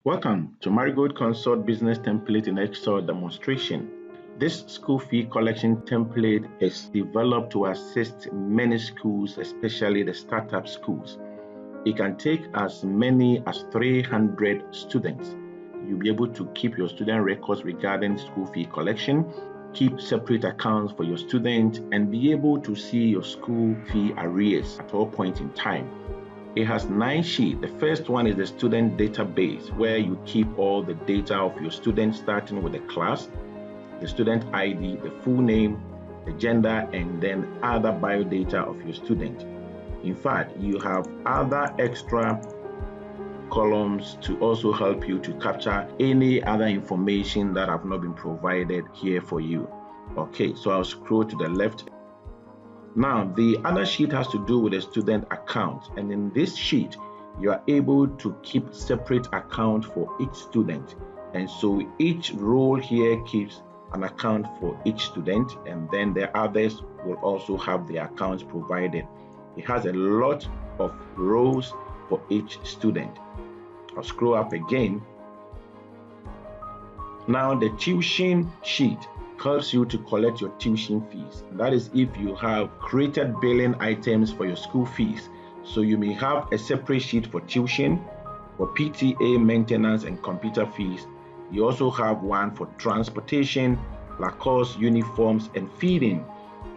Welcome to Marigold Consult Business Template in Excel demonstration. This school fee collection template is developed to assist many schools, especially the startup schools. It can take as many as 300 students. You'll be able to keep your student records regarding school fee collection, keep separate accounts for your students, and be able to see your school fee arrears at all points in time. It has 9 sheets. The first one is the student database, where you keep all the data of your students, starting with the class, the student ID, the full name, the gender, and then other bio data of your student. In fact, you have other extra columns to also help you to capture any other information that have not been provided here for you. Okay, so I'll scroll to the left. Now, the other sheet has to do with the student account, and in this sheet, you are able to keep separate account for each student. And so each role here keeps an account for each student, and then the others will also have their accounts provided. It has a lot of rows for each student. I'll scroll up again. Now, the tuition sheet helps you to collect your tuition fees. That is if you have created billing items for your school fees. So you may have a separate sheet for tuition, for PTA, maintenance, and computer fees. You also have one for transportation, lacrosse, uniforms, and feeding.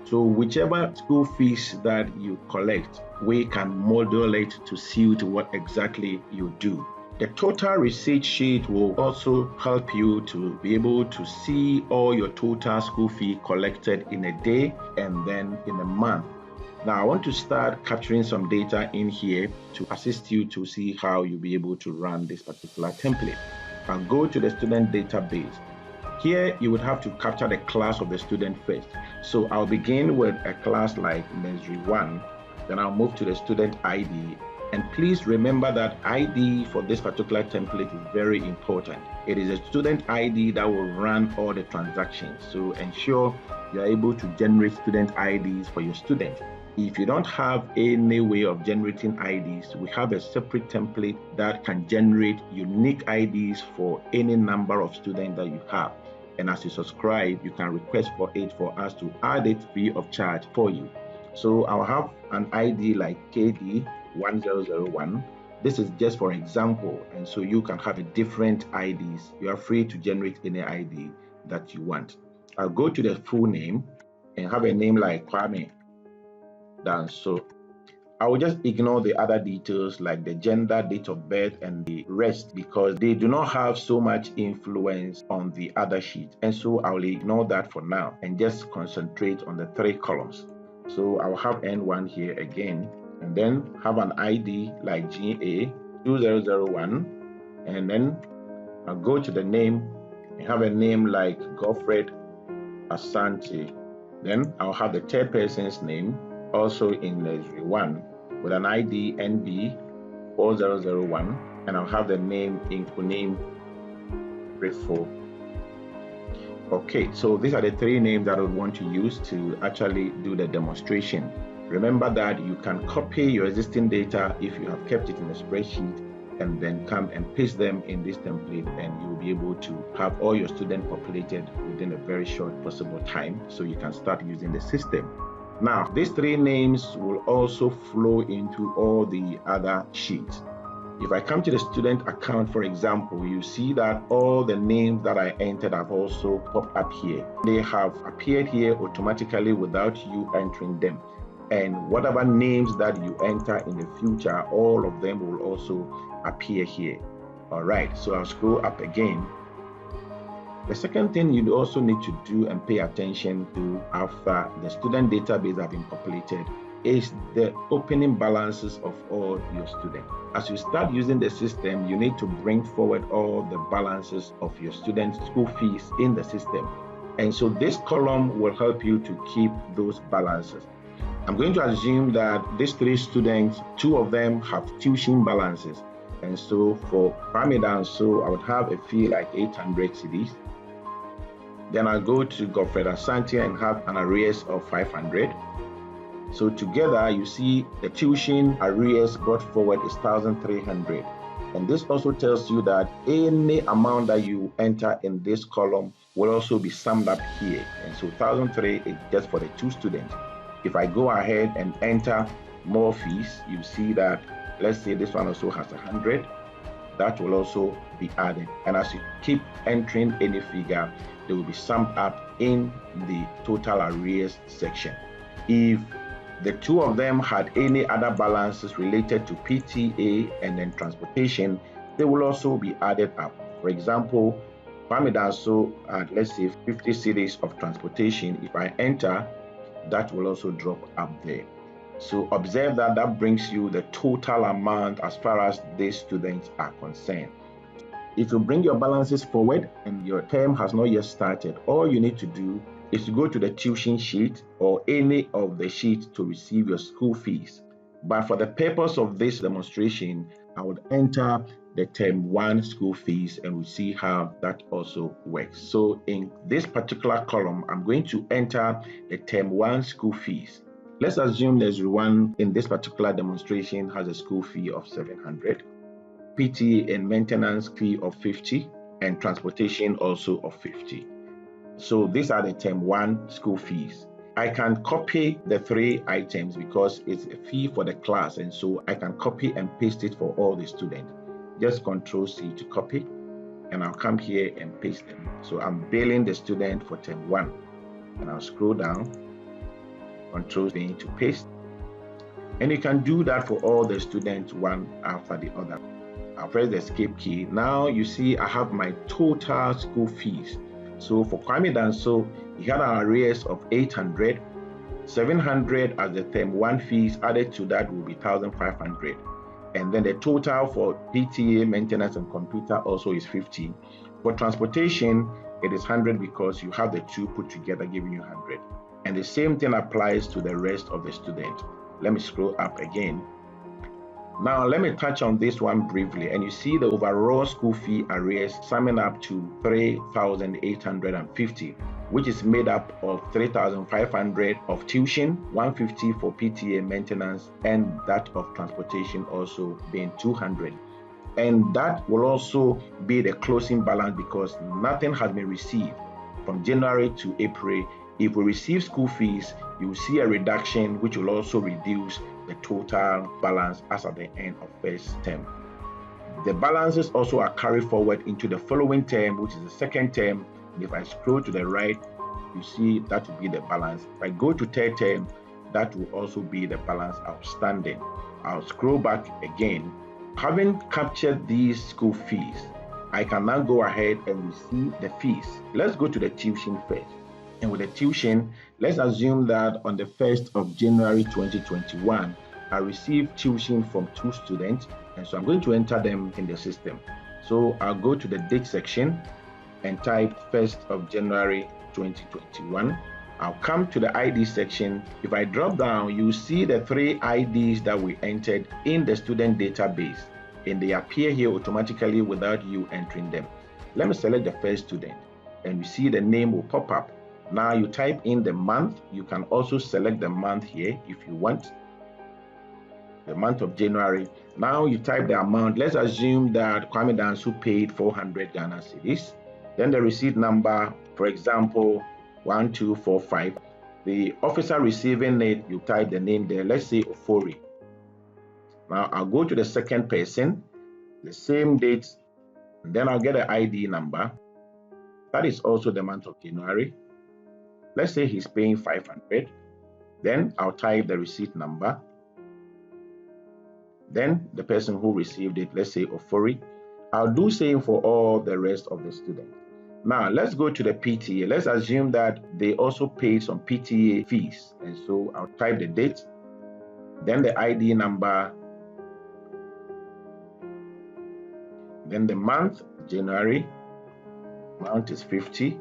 So whichever school fees that you collect, we can model it to suit what exactly you do. The total receipt sheet will also help you to be able to see all your total school fee collected in a day and then in a month. Now, I want to start capturing some data in here to assist you to see how you'll be able to run this particular template. I'll go to the student database. Here, you would have to capture the class of the student first. So I'll begin with a class like Nursery 1, then I'll move to the student ID. And please remember that ID for this particular template is very important. It is a student ID that will run all the transactions. So ensure you are able to generate student IDs for your students. If you don't have any way of generating IDs, we have a separate template that can generate unique IDs for any number of students that you have. And as you subscribe, you can request for it for us to add it free of charge for you. So I'll have an ID like KD1001. This is just for example, and so you can have a different IDs. You are free to generate any ID that you want. I'll go to the full name and have a name like Kwame Danso. I will just ignore the other details like the gender, date of birth, and the rest because they do not have so much influence on the other sheet. And so I will ignore that for now and just concentrate on the 3 columns. So I will have N1 here again, and then have an ID like GA2001, and then I'll go to the name and have a name like Godfred Asante. Then I'll have the third person's name also in Nursery 1 with an ID NB4001, and I'll have the name Inkunim Refo. Okay, so these are the 3 names that I would want to use to actually do the demonstration. Remember that you can copy your existing data if you have kept it in a spreadsheet and then come and paste them in this template, and you'll be able to have all your students populated within a very short possible time so you can start using the system. Now, these 3 names will also flow into all the other sheets. If I come to the student account, for example, you see that all the names that I entered have also popped up here. They have appeared here automatically without you entering them. And whatever names that you enter in the future, all of them will also appear here. All right, so I'll scroll up again. The second thing you also need to do and pay attention to after the student database has been populated is the opening balances of all your students. As you start using the system, you need to bring forward all the balances of your students' school fees in the system. And so this column will help you to keep those balances. I'm going to assume that these 3 students, 2 of them have tuition balances. And so for Ramadan, so I would have a fee like 800 cedis. Then I'll go to Godfred Asante and have an arrears of 500. So together, you see the tuition arrears brought forward is 1,300. And this also tells you that any amount that you enter in this column will also be summed up here. And so 1,003 is just for the 2 students. If I go ahead and enter more fees, you see that, let's say this one also has 100, that will also be added. And as you keep entering any figure, they will be summed up in the total arrears section. If the 2 of them had any other balances related to PTA and then transportation, they will also be added up. For example, Kwame Danso had, let's say, 50 cedis of transportation. If I enter, that will also drop up there. So observe that that brings you the total amount as far as these students are concerned. If you bring your balances forward and your term has not yet started, all you need to do is to go to the tuition sheet or any of the sheets to receive your school fees. But for the purpose of this demonstration, I would enter the term 1 school fees and we'll see how that also works. So in this particular column, I'm going to enter the term 1 school fees. Let's assume there's one in this particular demonstration has a school fee of 700, PTA and maintenance fee of 50, and transportation also of 50. So these are the term 1 school fees. I can copy the 3 items because it's a fee for the class, and so I can copy and paste it for all the students. Just Ctrl C to copy, and I'll come here and paste them. So I'm billing the student for term 1, and I'll scroll down, Ctrl C to paste, and you can do that for all the students one after the other. I'll press the escape key. Now you see I have my total school fees. So for Kwame Danso, he had an arrears of 800, 700 as the term 1 fees. Added to that will be 1,500, and then the total for PTA, maintenance, and computer also is 50. For transportation, it is 100 because you have the 2 put together, giving you 100. And the same thing applies to the rest of the student. Let me scroll up again. Now let me touch on this one briefly, and you see the overall school fee arrears summing up to 3,850, which is made up of 3,500 of tuition, 150 for PTA maintenance, and that of transportation also being 200. And that will also be the closing balance because nothing has been received from January to April. If we receive school fees, you will see a reduction which will also reduce the total balance as at the end of first term. The balances also are carried forward into the following term, which is the second term. And if I scroll to the right, you see that will be the balance. If I go to third term, that will also be the balance outstanding. I'll scroll back again. Having captured these school fees, I can now go ahead and receive the fees. Let's go to the tuition first. And with the tuition, let's assume that on the 1st of January 2021, I received tuition from 2 students, and so I'm going to enter them in the system. So I'll go to the date section and type 1st of January 2021. I'll come to the ID section. If I drop down, you see the 3 IDs that we entered in the student database, and they appear here automatically without you entering them. Let me select the first student, and you see the name will pop up. Now you type in the month. You can also select the month here if you want, the month of January. Now you type the amount. Let's assume that Kwame Danso paid 400 Ghana cedis. Then the receipt number, for example, 1245. The officer receiving it, you type the name there. Let's say Ofori. Now I'll go to the second person, the same date, and then I'll get an ID number. That is also the month of January. Let's say he's paying 500. Then I'll type the receipt number. Then the person who received it, let's say Ofori. I'll do same for all the rest of the students. Now let's go to the PTA. Let's assume that they also paid some PTA fees. And so I'll type the date, then the ID number, then the month, January, amount is 50.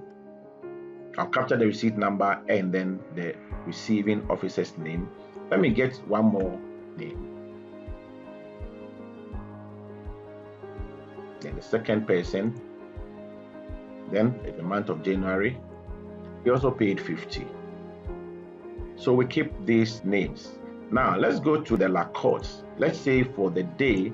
I'll capture the receipt number and then the receiving officer's name. Let me get one more name. Then the second person. Then the month of January. He also paid 50. So we keep these names. Now let's go to the LACOTS. Let's say for the day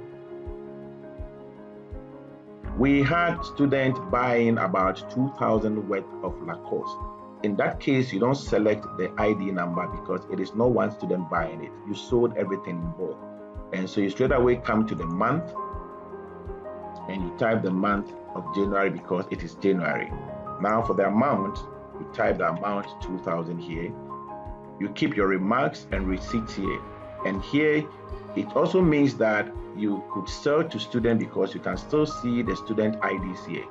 We had students buying about 2,000 worth of Lacoste. In that case, you don't select the ID number because it is not one student buying it. You sold everything in bulk. And so you straight away come to the month and you type the month of January because it is January. Now for the amount, you type the amount 2,000 here. You keep your remarks and receipts here. And here, it also means that you could sell to student because you can still see the student IDs here.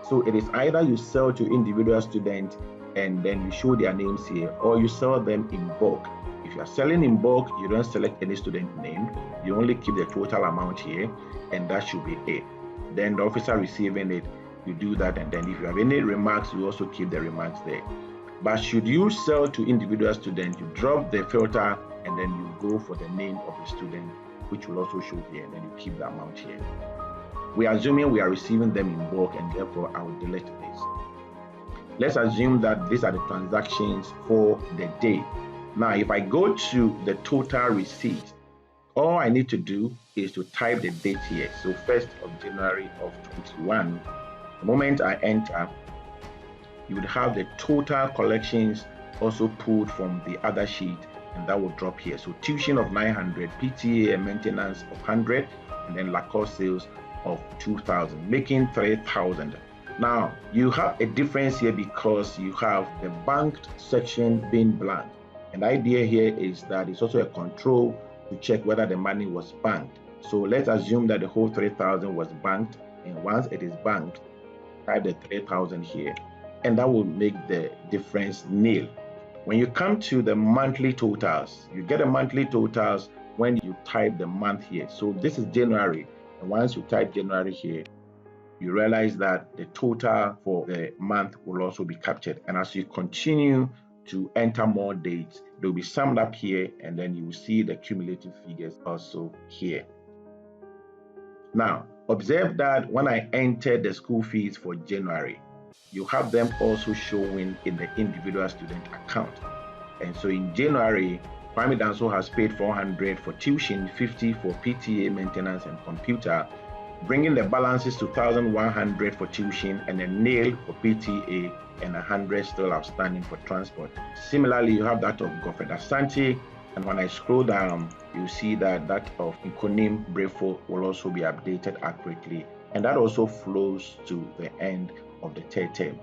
So it is either you sell to individual students and then you show their names here, or you sell them in bulk. If you are selling in bulk, you don't select any student name. You only keep the total amount here, and that should be it. Then the officer receiving it, you do that, and then if you have any remarks, you also keep the remarks there. But should you sell to individual students, you drop the filter and then you go for the name of the student, which will also show here, and then you keep the amount here. We are assuming we are receiving them in bulk, and therefore I will delete this. Let's assume that these are the transactions for the day. Now, if I go to the total receipt, all I need to do is to type the date here. So 1st of January of 21. The moment I enter, you would have the total collections also pulled from the other sheet, and that will drop here. So tuition of 900, PTA and maintenance of 100, and then Lacoste sales of 2,000, making 3,000. Now you have a difference here because you have the banked section being blank. And the idea here is that it's also a control to check whether the money was banked. So let's assume that the whole 3,000 was banked, and once it is banked, type the 3,000 here, and that will make the difference nil. When you come to the monthly totals, you get the monthly totals when you type the month here. So this is January, and once you type January here, you realize that the total for the month will also be captured. And as you continue to enter more dates, they'll be summed up here, and then you will see the cumulative figures also here. Now, observe that when I enter the school fees for January, you have them also showing in the individual student account. And so in January, Kwame Danso has paid 400 for tuition, 50 for PTA maintenance and computer, bringing the balances to 1,100 for tuition and a nil for PTA and 100 still outstanding for transport. Similarly, you have that of Godfred Asante, and when I scroll down, you see that that of Nkonim Brefo will also be updated accurately, and that also flows to the end of the third term.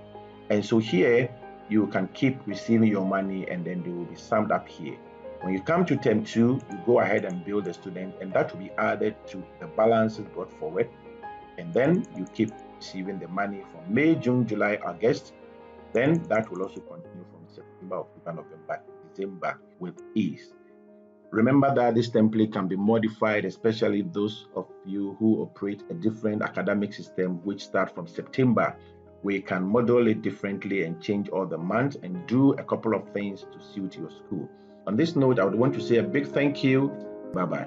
And so here, you can keep receiving your money, and then they will be summed up here. When you come to term 2, you go ahead and bill the student, and that will be added to the balances brought forward. And then you keep receiving the money from May, June, July, August. Then that will also continue from September, October, November, December with ease. Remember that this template can be modified, especially those of you who operate a different academic system which start from September. We can model it differently and change all the months and do a couple of things to suit your school. On this note, I would want to say a big thank you. Bye-bye.